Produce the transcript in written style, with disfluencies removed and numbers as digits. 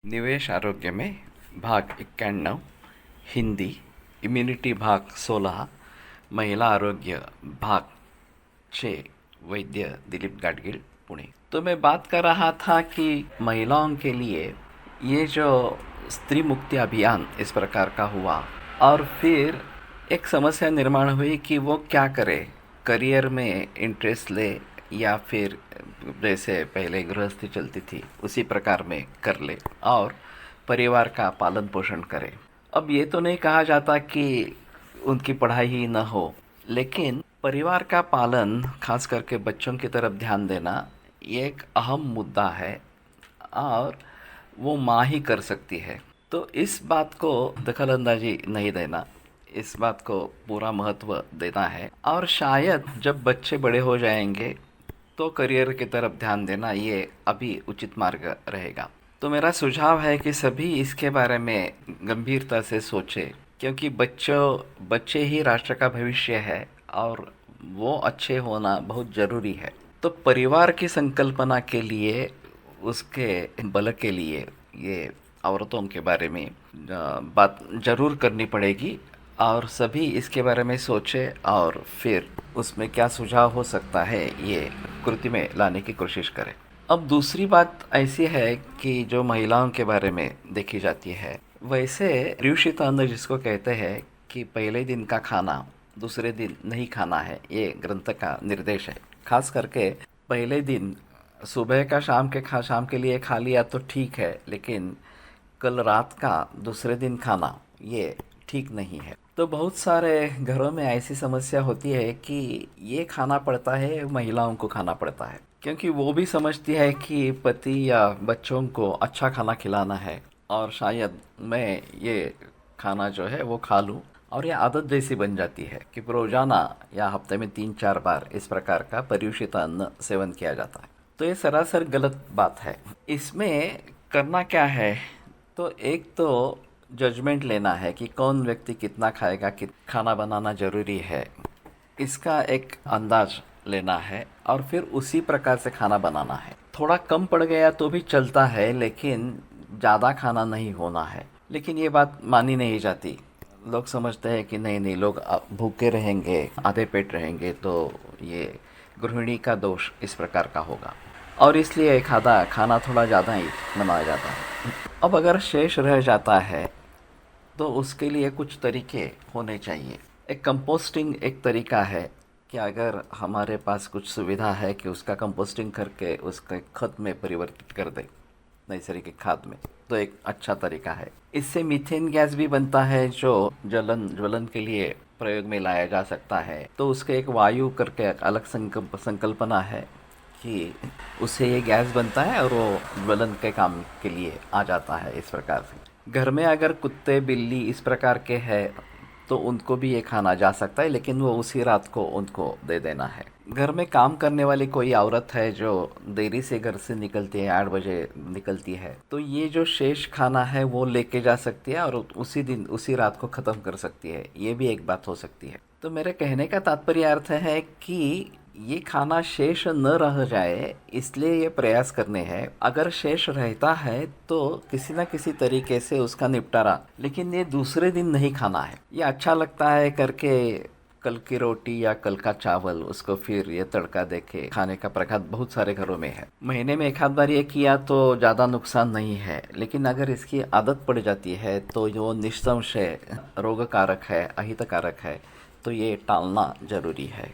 निवेश आरोग्य में भाग 91, हिंदी, इम्युनिटी भाग 16, महिला आरोग्य भाग 6, वैद्य दिलीप गाडगिल, पुणे। तो मैं बात कर रहा था कि महिलाओं के लिए ये जो स्त्री मुक्ति अभियान इस प्रकार का हुआ, और फिर एक समस्या निर्माण हुई कि वो क्या करे, करियर में इंटरेस्ट ले या फिर जैसे पहले गृहस्थी चलती थी उसी प्रकार में कर ले और परिवार का पालन पोषण करे। अब ये तो नहीं कहा जाता कि उनकी पढ़ाई ही न हो, लेकिन परिवार का पालन, खास करके बच्चों की तरफ ध्यान देना, ये एक अहम मुद्दा है और वो माँ ही कर सकती है। तो इस बात को दखलंदाजी नहीं देना, इस बात को पूरा महत्व देना है, और शायद जब बच्चे बड़े हो जाएंगे तो करियर की तरफ ध्यान देना ये अभी उचित मार्ग रहेगा। तो मेरा सुझाव है कि सभी इसके बारे में गंभीरता से सोचें, क्योंकि बच्चे ही राष्ट्र का भविष्य है और वो अच्छे होना बहुत ज़रूरी है। तो परिवार की संकल्पना के लिए, उसके बल के लिए ये औरतों के बारे में बात ज़रूर करनी पड़ेगी, और सभी इसके बारे में सोचें और फिर उसमें क्या सुझाव हो सकता है ये कृति में लाने की कोशिश करें। अब दूसरी बात ऐसी है कि जो महिलाओं के बारे में देखी जाती है, वैसे ऋषित अन्न जिसको कहते हैं कि पहले दिन का खाना दूसरे दिन नहीं खाना है, ये ग्रंथ का निर्देश है। खास करके पहले दिन सुबह का शाम के लिए खा लिया तो ठीक है, लेकिन कल रात का दूसरे दिन खाना ये ठीक नहीं है। तो बहुत सारे घरों में ऐसी समस्या होती है कि ये खाना पड़ता है, महिलाओं को खाना पड़ता है, क्योंकि वो भी समझती है कि पति या बच्चों को अच्छा खाना खिलाना है और शायद मैं ये खाना जो है वो खा लूँ, और ये आदत जैसी बन जाती है कि रोजाना या हफ्ते में 3-4 बार इस प्रकार का परियुषित अन्न सेवन किया जाता है। तो ये सरासर गलत बात है। इसमें करना क्या है, तो एक तो जजमेंट लेना है कि कौन व्यक्ति कितना खाएगा, खाना बनाना ज़रूरी है, इसका एक अंदाज लेना है और फिर उसी प्रकार से खाना बनाना है। थोड़ा कम पड़ गया तो भी चलता है, लेकिन ज़्यादा खाना नहीं होना है। लेकिन ये बात मानी नहीं जाती। लोग समझते हैं कि नहीं लोग भूखे रहेंगे, आधे पेट रहेंगे, तो ये गृहिणी का दोष इस प्रकार का होगा, और इसलिए खाना थोड़ा ज़्यादा ही बनाया जाता है। अब अगर शेष रह जाता है तो उसके लिए कुछ तरीके होने चाहिए। एक कंपोस्टिंग एक तरीका है कि अगर हमारे पास कुछ सुविधा है कि उसका कंपोस्टिंग करके उसके खत में परिवर्तित कर दे, नैसर्गिक खाद में, तो एक अच्छा तरीका है। इससे मीथेन गैस भी बनता है जो ज्वलन के लिए प्रयोग में लाया जा सकता है। तो उसके एक वायु करके अलग संकल्पना है कि उससे ये गैस बनता है और वो ज्वलन के काम के लिए आ जाता है। इस प्रकार से घर में अगर कुत्ते बिल्ली इस प्रकार के हैं तो उनको भी ये खाना जा सकता है, लेकिन वो उसी रात को उनको दे देना है। घर में काम करने वाली कोई औरत है जो देरी से घर से निकलती है, 8 बजे निकलती है, तो ये जो शेष खाना है वो लेके जा सकती है और उसी दिन उसी रात को ख़त्म कर सकती है। ये भी एक बात हो सकती है। तो मेरे कहने का तात्पर्य अर्थ है कि ये खाना शेष न रह जाए, इसलिए ये प्रयास करने हैं। अगर शेष रहता है तो किसी न किसी तरीके से उसका निपटारा, लेकिन ये दूसरे दिन नहीं खाना है। ये अच्छा लगता है करके कल की रोटी या कल का चावल उसको फिर ये तड़का देके खाने का प्रघात बहुत सारे घरों में है। महीने में एक आध बार ये किया तो ज़्यादा नुकसान नहीं है, लेकिन अगर इसकी आदत पड़ जाती है तो जो निस्संशय रोगकारक है, अहितकारक है, तो ये टालना जरूरी है।